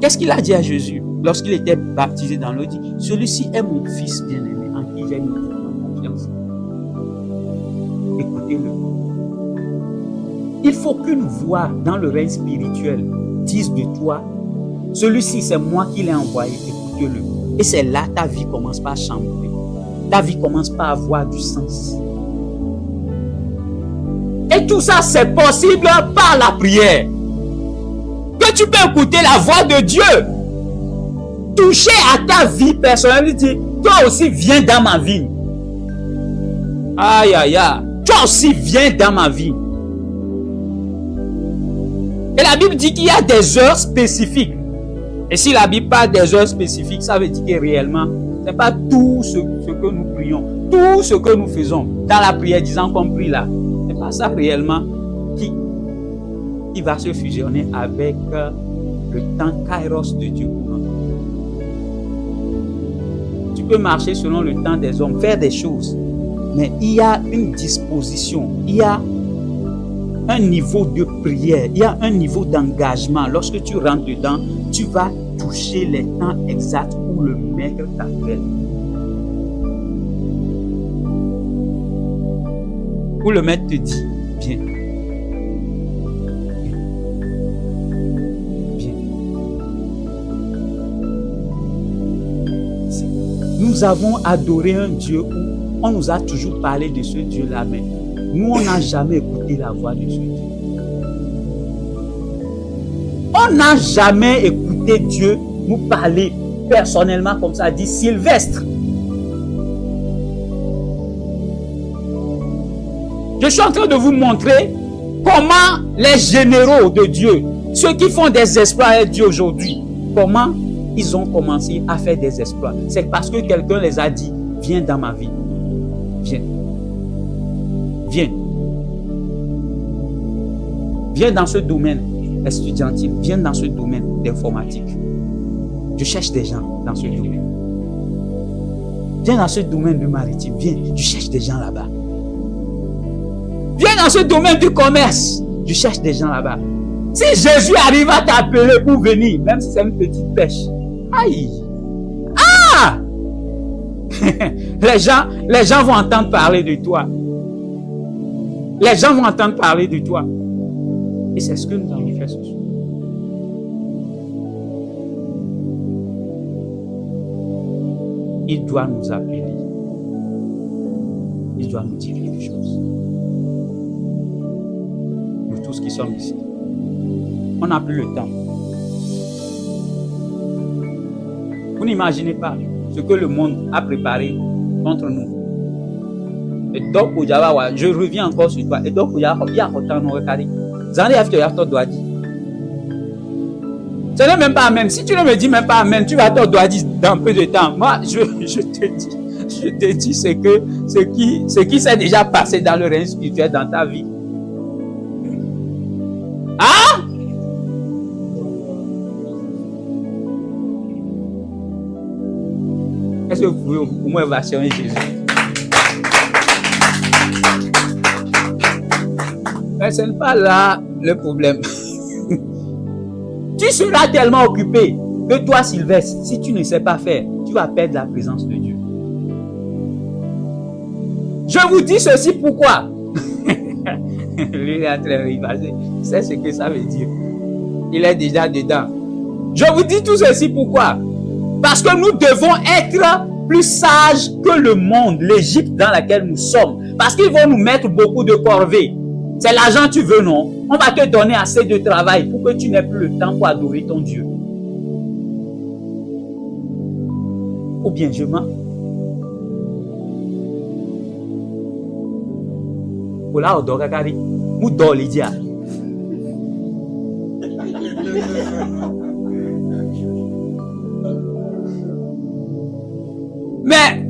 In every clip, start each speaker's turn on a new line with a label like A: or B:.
A: Qu'est-ce qu'il a dit à Jésus lorsqu'il était baptisé dans l'eau? Il dit, celui-ci est mon fils bien-aimé en qui j'ai mis toute confiance. Écoutez-le. Il faut qu'une voix dans le règne spirituel dise de toi, celui-ci c'est moi qui l'ai envoyé, écoutez-le. Et c'est là ta vie commence par chambrer. Ta vie commence par avoir du sens. Et tout ça c'est possible par la prière. Que tu peux écouter la voix de Dieu. Toucher à ta vie personnelle. Dire, toi aussi viens dans ma vie. Aïe aïe aïe. Toi aussi viens dans ma vie. Et la Bible dit qu'il y a des heures spécifiques. Et si la Bible parle des heures spécifiques, ça veut dire que réellement, ce n'est pas tout ce que nous prions, tout ce que nous faisons dans la prière, disant qu'on prie là. Ce n'est pas ça réellement qui va se fusionner avec le temps kairos de Dieu pour nous. Tu peux marcher selon le temps des hommes, faire des choses, mais il y a une disposition, il y a un niveau de prière, il y a un niveau d'engagement. Lorsque tu rentres dedans, tu vas toucher les temps exacts où le maître t'appelle. Où le maître te dit, viens. Viens. Nous avons adoré un Dieu où on nous a toujours parlé de ce Dieu-là, mais nous, on n'a jamais écouté la voix de ce Dieu. On n'a jamais écouté Dieu nous parler personnellement comme ça, dit Sylvestre. Je suis en train de vous montrer comment les généraux de Dieu, ceux qui font des exploits avec Dieu aujourd'hui, comment ils ont commencé à faire des exploits. C'est parce que quelqu'un les a dit, viens dans ma vie. Viens. Viens. Viens dans ce domaine estudiantil. Viens dans ce domaine d'informatique. Je cherche des gens dans ce domaine. Viens dans ce domaine du maritime. Viens. Je cherche des gens là-bas. Viens dans ce domaine du commerce. Je cherche des gens là-bas. Si Jésus arrive à t'appeler pour venir, même si c'est une petite pêche. Aïe! Ah! les gens vont entendre parler de toi. Les gens vont entendre parler de toi. Et c'est ce que nous allons faire ce soir. Il doit nous appeler. Il doit nous dire quelque chose. Nous tous qui sommes ici. On n'a plus le temps. Vous n'imaginez pas ce que le monde a préparé contre nous. Et donc, je reviens encore sur toi. Et donc, il y a autant de regarder. Ce n'est même pas amen. Si tu ne me dis même pas amen, tu vas te doigt dire dans peu de temps. Moi, je te dis ce qui s'est déjà passé dans le règne spirituel dans ta vie. Hein? Est-ce que vous pouvez au moins ovationner Jésus? Mais ce n'est pas là le problème. Tu seras tellement occupé que toi, Sylvestre, si tu ne sais pas faire, tu vas perdre la présence de Dieu. Je vous dis ceci pourquoi? Lui, il est en train de rivager. C'est ce que ça veut dire. Il est déjà dedans. Je vous dis tout ceci pourquoi? Parce que nous devons être plus sages que le monde, l'Égypte dans laquelle nous sommes. Parce qu'ils vont nous mettre beaucoup de corvées. C'est l'argent que tu veux, non? On va te donner assez de travail pour que tu n'aies plus le temps pour adorer ton Dieu. Ou bien je mens. Ola odogakari, mudo lidia. Mais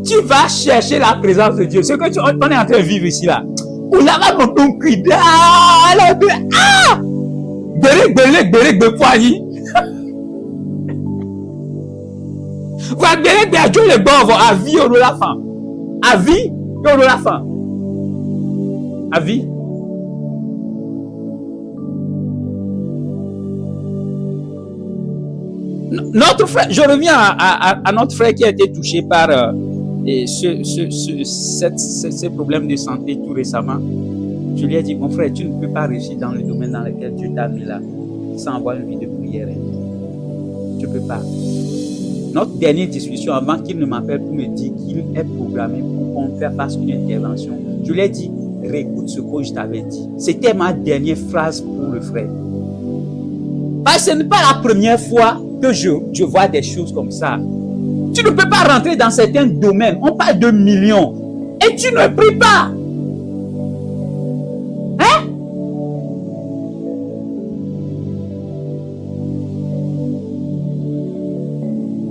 A: tu vas chercher la présence de Dieu. Ce que on est en train de vivre ici là. Oula va mon ton cri. Ah! Berek poigny. Va berek à Dieu le bon à vie au la fin. À vie au la fin. À vie. Notre frère, je reviens à notre frère qui a été touché par ces problèmes de santé tout récemment. Je lui ai dit, mon frère, tu ne peux pas réussir dans le domaine dans lequel Dieu t'a mis là sans avoir une vie de prière. Tu ne peux pas. Notre dernière discussion, avant qu'il ne m'appelle pour me dire qu'il est programmé pour qu'on fasse une intervention, je lui ai dit, réécoute ce que je t'avais dit. C'était ma dernière phrase pour le frère. Parce que ce n'est pas la première fois que je vois des choses comme ça. Tu ne peux pas rentrer dans certains domaines. On parle de millions. Et tu ne pries pas. Hein?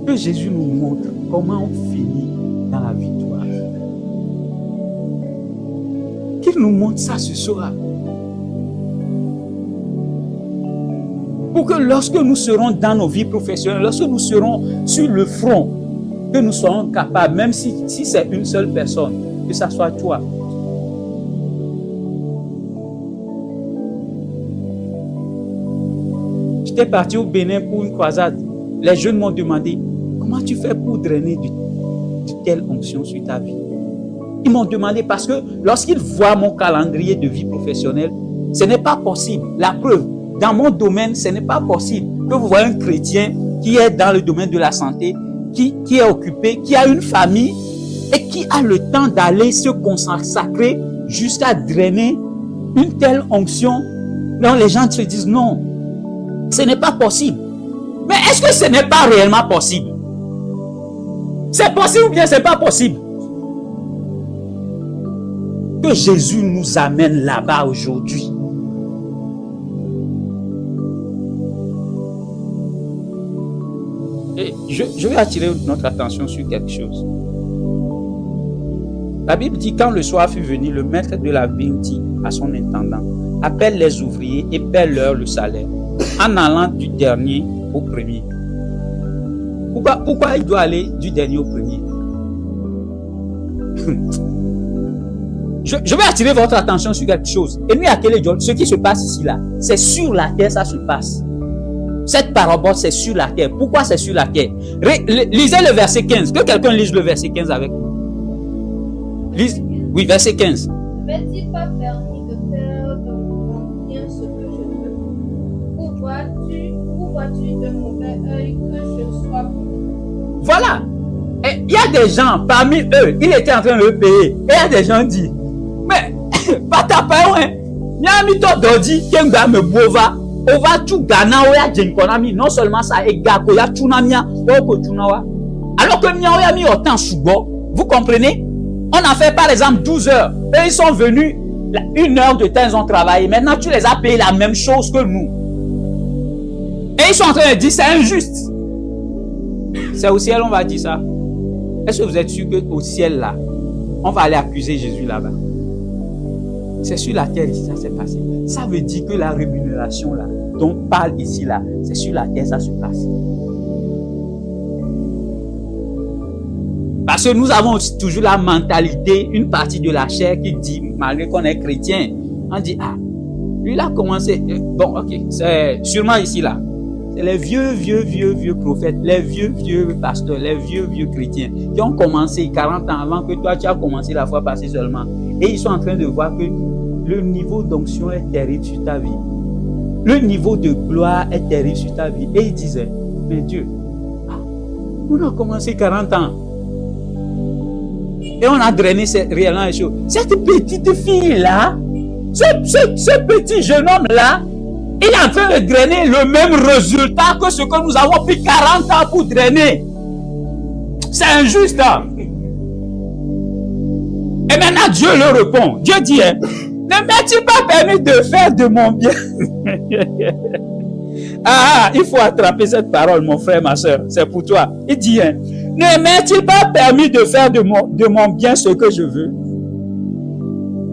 A: Que Jésus nous montre comment on finit dans la victoire. Qu'il nous montre ça ce soir. Pour que lorsque nous serons dans nos vies professionnelles, lorsque nous serons sur le front, que nous soyons capables, même si c'est une seule personne, que ça soit toi. J'étais parti au Bénin pour une croisade. Les jeunes m'ont demandé, comment tu fais pour drainer de telle onction sur ta vie? Ils m'ont demandé parce que lorsqu'ils voient mon calendrier de vie professionnelle, ce n'est pas possible. La preuve, dans mon domaine, ce n'est pas possible que vous voyez un chrétien qui est dans le domaine de la santé, qui est occupé, qui a une famille et qui a le temps d'aller se consacrer jusqu'à drainer une telle onction. Donc les gens se disent non, ce n'est pas possible. Mais est-ce que ce n'est pas réellement possible? C'est possible ou bien c'est pas possible? Que Jésus nous amène là-bas aujourd'hui. Et je vais attirer notre attention sur quelque chose. La Bible dit, quand le soir fut venu, le maître de la vigne dit à son intendant, appelle les ouvriers et paie-leur le salaire, en allant du dernier au premier. Pourquoi il doit aller du dernier au premier? Je vais attirer votre attention sur quelque chose. Et nous, à quel jour, ce qui se passe ici, là, c'est sur la terre, ça se passe. Cette parabole, c'est sur la terre. Pourquoi c'est sur la terre? Lisez le verset 15. Que quelqu'un lise le verset 15 avec nous. Lise. Oui, verset 15.
B: Ne m'est-il pas permis de faire de mon bien ce que je veux? Où vois-tu de mauvais œil que je sois bon?
A: Voilà. Et il y a des gens, parmi eux, il était en train de le payer. Et il y a des gens qui disent, mais, pas ta paix, hein. Il y a un mytho d'ordi qui me me bova. On va tout gagner, non seulement ça, et gako, ya tunamia, alors que miya mis autant subo, vous comprenez? On a fait par exemple 12 heures, et ils sont venus, 1 heure de temps, ils ont travaillé. Maintenant, tu les as payé la même chose que nous. Et ils sont en train de dire, c'est injuste. C'est au ciel, on va dire ça. Est-ce que vous êtes sûr qu'au ciel, là, on va aller accuser Jésus là-bas? C'est sur la terre ici, ça s'est passé. Ça veut dire que la rémunération là, dont on parle ici là, c'est sur la terre, ça se passe. Parce que nous avons toujours la mentalité, une partie de la chair qui dit, malgré qu'on est chrétien, on dit, ah, lui il a commencé, bon ok, c'est sûrement ici là. C'est les vieux prophètes, les vieux pasteurs, les vieux chrétiens qui ont commencé 40 ans avant que toi tu as commencé la fois passée seulement. Et ils sont en train de voir que le niveau d'onction est terrible sur ta vie. Le niveau de gloire est terrible sur ta vie. Et ils disaient, mais Dieu, on a commencé 40 ans. Et on a drainé réellement les choses. Cette petite fille-là, ce petit jeune homme-là, il est en train de drainer le même résultat que ce que nous avons pris 40 ans pour drainer. C'est injuste. Hein? Et maintenant, Dieu leur répond. Dieu dit, hein, ne m'as-tu pas permis de faire de mon bien? Il faut attraper cette parole, mon frère, ma soeur. C'est pour toi. Il dit, hein, ne m'as-tu pas permis de faire de mon bien ce que je veux?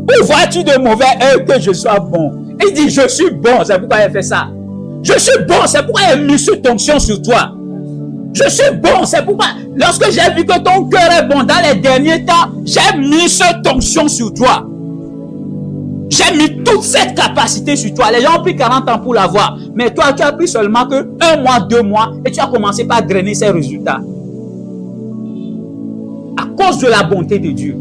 A: Où vois-tu de mauvais œil que je sois bon? Il dit, je suis bon, c'est pourquoi il fait ça. Je suis bon, c'est pourquoi il a mis cette onction sur toi. Je suis bon, c'est pourquoi, lorsque j'ai vu que ton cœur est bon dans les derniers temps, j'ai mis cette onction sur toi. J'ai mis toute cette capacité sur toi. Les gens ont pris 40 ans pour l'avoir. Mais toi, tu as pris seulement que 1 mois, 2 mois et tu as commencé par drainer ces résultats. À cause de la bonté de Dieu.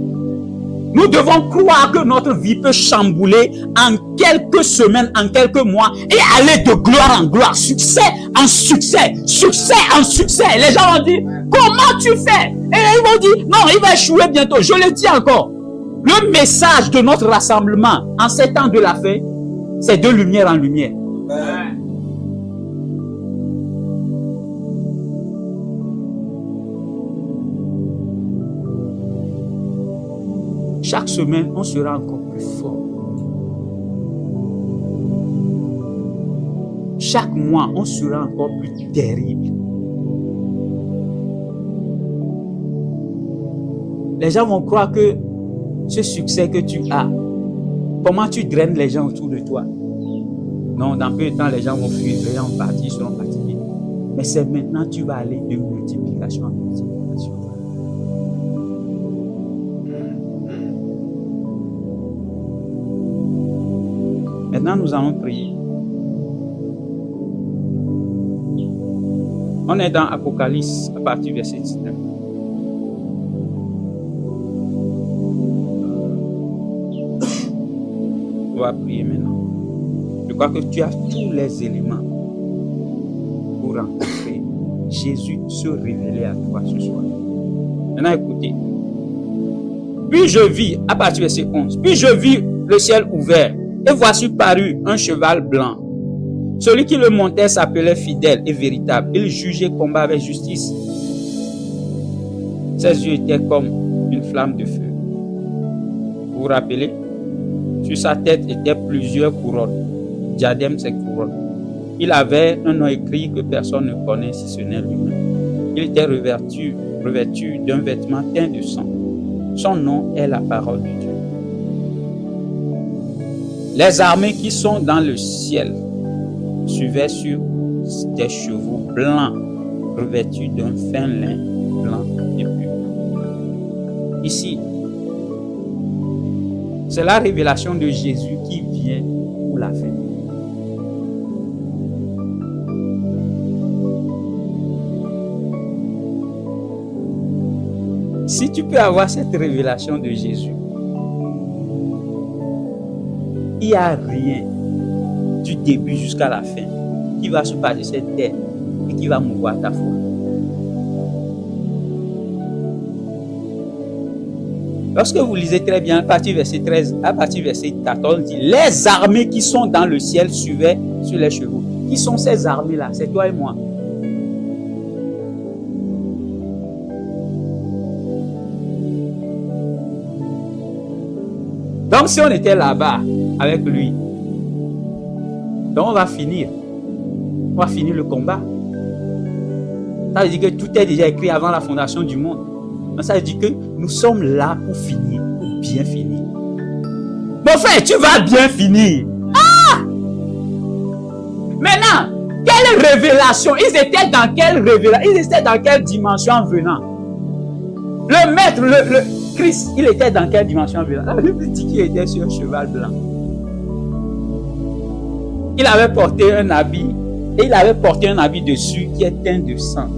A: Nous devons croire que notre vie peut chambouler en quelques semaines, en quelques mois et aller de gloire en gloire, succès en succès, succès en succès. Les gens vont dire, comment tu fais? Et ils vont dire, non, il va échouer bientôt. Je le dis encore. Le message de notre rassemblement en ces temps de la fin, c'est de lumière en lumière. Chaque semaine, on sera encore plus fort. Chaque mois, on sera encore plus terrible. Les gens vont croire que ce succès que tu as, comment tu draines les gens autour de toi. Non, dans peu de temps, les gens vont fuir, les gens vont partir, ils seront fatigués. Mais c'est maintenant que tu vas aller de multiplication en multiplication. Maintenant, nous allons prier. On est dans Apocalypse à partir du verset 19. On va prier maintenant. Je crois que tu as tous les éléments pour rencontrer Jésus se révéler à toi ce soir. Maintenant, écoutez. Puis je vis, à partir du verset 11, puis je vis le ciel ouvert. Et voici parut un cheval blanc. Celui qui le montait s'appelait fidèle et véritable. Il jugeait combat avec justice. Ses yeux étaient comme une flamme de feu. Vous vous rappelez? Sur sa tête étaient plusieurs couronnes. Diadème, c'est couronne. Il avait un nom écrit que personne ne connaît si ce n'est lui-même. Il était revêtu d'un vêtement teint de sang. Son nom est la parole de Dieu. Les armées qui sont dans le ciel suivaient sur des chevaux blancs revêtus d'un fin lin blanc et pur. Ici, c'est la révélation de Jésus qui vient pour la fin. Si tu peux avoir cette révélation de Jésus, il n'y a rien du début jusqu'à la fin qui va se passer sur cette terre et qui va mouvoir ta foi. Lorsque vous lisez très bien, à partir du verset 13, à partir du verset 14, on dit, les armées qui sont dans le ciel suivaient sur les chevaux. Qui sont ces armées-là? C'est toi et moi. Donc si on était là-bas avec lui, donc on va finir le combat. Ça veut dire que tout est déjà écrit avant la fondation du monde. Donc ça veut dire que nous sommes là pour finir, pour bien finir. Mon frère, tu vas bien finir. Ah! Maintenant, quelle révélation? Ils étaient dans quelle révélation? Ils étaient dans quelle dimension en venant? Le maître, le Christ, il était dans quelle dimension en venant? La Bible dit qu'il était sur un cheval blanc. Il avait porté un habit, et il avait porté un habit dessus qui est teint de sang.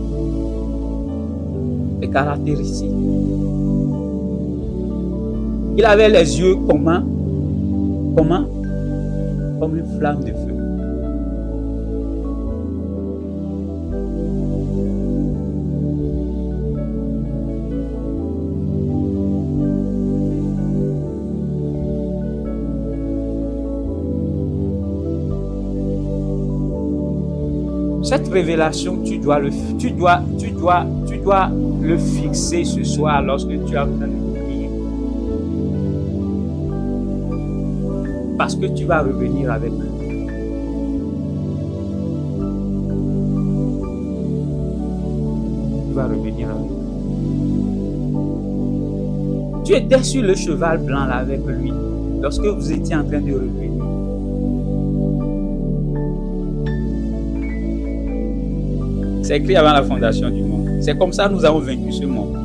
A: Les caractéristiques. Il avait les yeux comment? Comme une flamme de feu. Cette révélation, tu dois le fixer ce soir lorsque tu es en train de prier. Parce que tu vas revenir avec lui. Tu vas revenir avec lui. Tu étais sur le cheval blanc là avec lui lorsque vous étiez en train de revenir. C'est écrit avant la fondation du monde. C'est comme ça que nous avons vaincu ce monde.